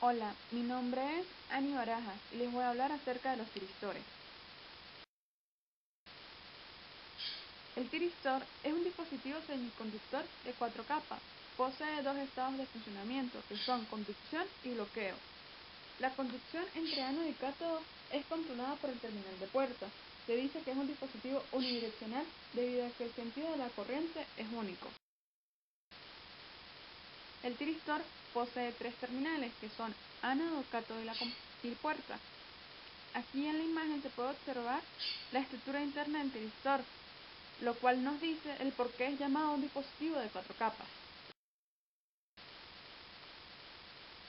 Hola, mi nombre es Ani Barajas y les voy a hablar acerca de los tiristores. El tiristor es un dispositivo semiconductor de 4 capas. Posee dos estados de funcionamiento que son conducción y bloqueo. La conducción entre ánodo y cátodo es controlada por el terminal de puerta. Se dice que es un dispositivo unidireccional debido a que el sentido de la corriente es único. El tiristor posee 3 terminales que son ánodo, cátodo y puerta. Aquí en la imagen se puede observar la estructura interna del tiristor, lo cual nos dice el por qué es llamado un dispositivo de 4 capas.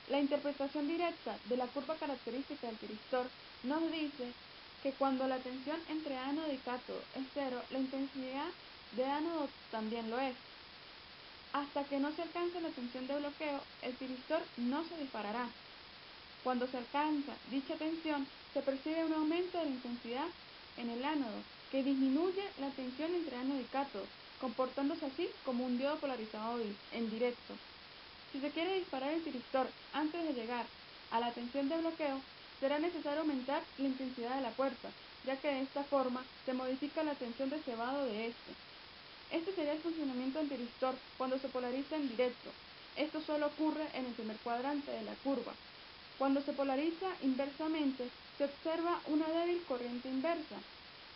La interpretación directa de la curva característica del tiristor nos dice que cuando la tensión entre ánodo y cátodo es cero, la intensidad de ánodo también lo es. Hasta que no se alcance la tensión de bloqueo, el tiristor no se disparará. Cuando se alcanza dicha tensión, se percibe un aumento de la intensidad en el ánodo, que disminuye la tensión entre ánodo y cátodo, comportándose así como un diodo polarizado en directo. Si se quiere disparar el tiristor antes de llegar a la tensión de bloqueo, será necesario aumentar la intensidad de la puerta, ya que de esta forma se modifica la tensión de cebado de este. Este sería el funcionamiento del tiristor cuando se polariza en directo. Esto solo ocurre en el primer cuadrante de la curva. Cuando se polariza inversamente, se observa una débil corriente inversa,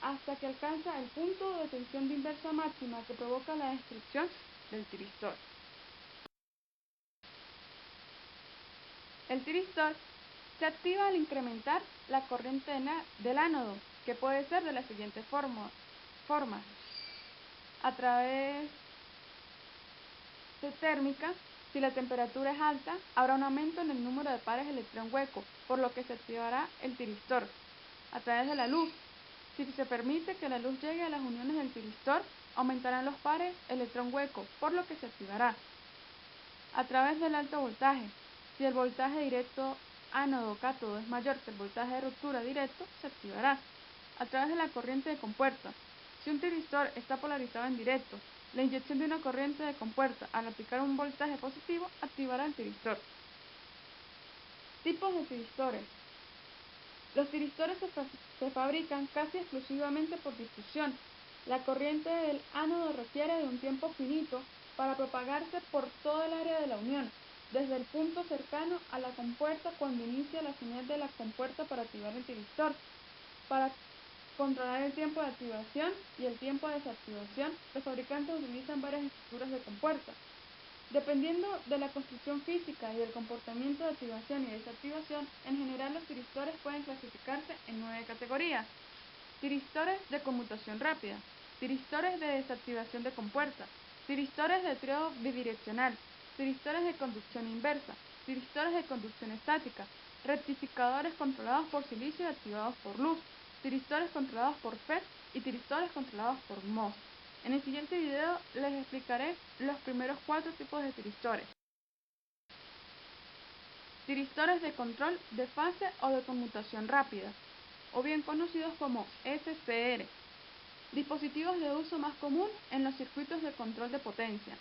hasta que alcanza el punto de tensión de inversa máxima que provoca la destrucción del tiristor. El tiristor se activa al incrementar la corriente del ánodo, que puede ser de la siguiente forma. A través de térmica, si la temperatura es alta, habrá un aumento en el número de pares electrón hueco, por lo que se activará el tiristor. A través de la luz, si se permite que la luz llegue a las uniones del tiristor, aumentarán los pares electrón hueco, por lo que se activará. A través del alto voltaje, si el voltaje directo ánodo-cátodo es mayor que el voltaje de ruptura directo, se activará. A través de la corriente de compuerta, si un tiristor está polarizado en directo, la inyección de una corriente de compuerta al aplicar un voltaje positivo activará el tiristor. Tipos de tiristores. Los tiristores se fabrican casi exclusivamente por difusión. La corriente del ánodo requiere de un tiempo finito para propagarse por todo el área de la unión, desde el punto cercano a la compuerta cuando inicia la señal de la compuerta para activar el tiristor. Para controlar el tiempo de activación y el tiempo de desactivación, los fabricantes utilizan varias estructuras de compuerta. Dependiendo de la construcción física y del comportamiento de activación y desactivación, en general los tiristores pueden clasificarse en 9 categorías. Tiristores de conmutación rápida, tiristores de desactivación de compuerta, tiristores de triodo bidireccional, tiristores de conducción inversa, tiristores de conducción estática, rectificadores controlados por silicio y activados por luz, tiristores controlados por FET y tiristores controlados por MOS. En el siguiente video les explicaré los primeros 4 tipos de tiristores. Tiristores de control de fase o de conmutación rápida, o bien conocidos como SCR. Dispositivos de uso más común en los circuitos de control de potencia.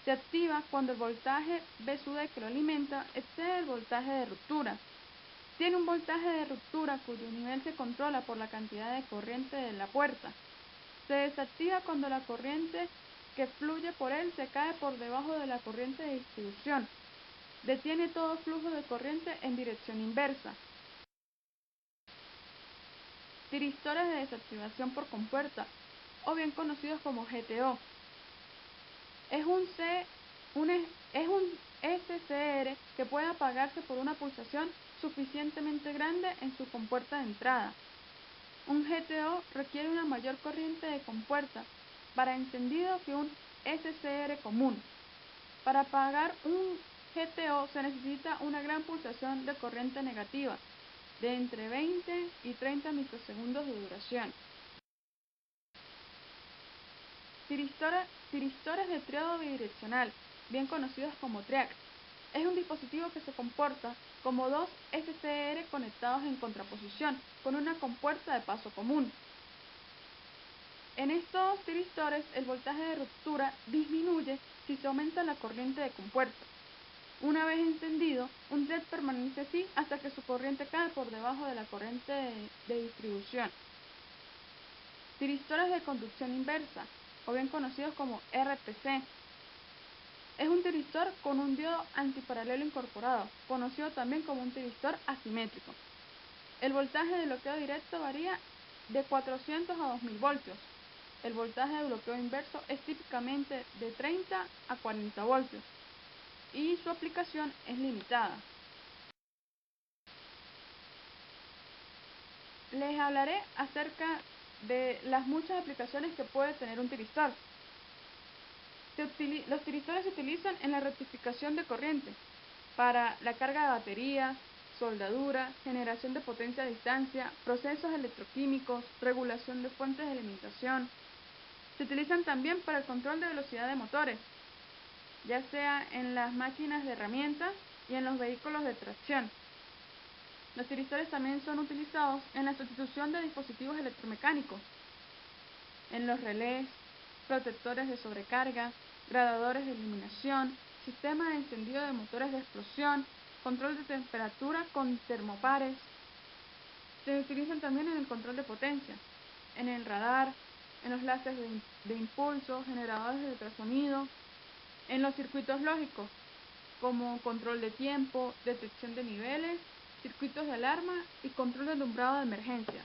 Se activa cuando el voltaje VSUD que lo alimenta excede el voltaje de ruptura. Tiene un voltaje de ruptura cuyo nivel se controla por la cantidad de corriente de la puerta. Se desactiva cuando la corriente que fluye por él se cae por debajo de la corriente de distribución. Detiene todo flujo de corriente en dirección inversa. Tiristores de desactivación por compuerta, o bien conocidos como GTO. Es un SCR que puede apagarse por una pulsación suficientemente grande en su compuerta de entrada. Un GTO requiere una mayor corriente de compuerta para encendido que un SCR común. Para apagar un GTO se necesita una gran pulsación de corriente negativa, de entre 20 y 30 microsegundos de duración. Tiristores de triodo bidireccional, bien conocidos como TRIAC. Es un dispositivo que se comporta como dos SCR conectados en contraposición, con una compuerta de paso común. En estos tiristores, el voltaje de ruptura disminuye si se aumenta la corriente de compuerta. Una vez encendido, un LED permanece así hasta que su corriente cae por debajo de la corriente de distribución. Tiristores de conducción inversa, o bien conocidos como RTC. Es un tiristor con un diodo antiparalelo incorporado, conocido también como un tiristor asimétrico. El voltaje de bloqueo directo varía de 400 a 2000 voltios. El voltaje de bloqueo inverso es típicamente de 30 a 40 voltios y su aplicación es limitada. Les hablaré acerca de las muchas aplicaciones que puede tener un tiristor. Los tiristores se utilizan en la rectificación de corriente, para la carga de baterías, soldadura, generación de potencia a distancia, procesos electroquímicos, regulación de fuentes de alimentación. Se utilizan también para el control de velocidad de motores, ya sea en las máquinas de herramientas y en los vehículos de tracción. Los tiristores también son utilizados en la sustitución de dispositivos electromecánicos, en los relés, protectores de sobrecarga, gradadores de iluminación, sistemas de encendido de motores de explosión, control de temperatura con termopares. Se utilizan también en el control de potencia, en el radar, en los láseres de impulso, generadores de ultrasonido, en los circuitos lógicos, como control de tiempo, detección de niveles, circuitos de alarma y control de alumbrado de emergencia.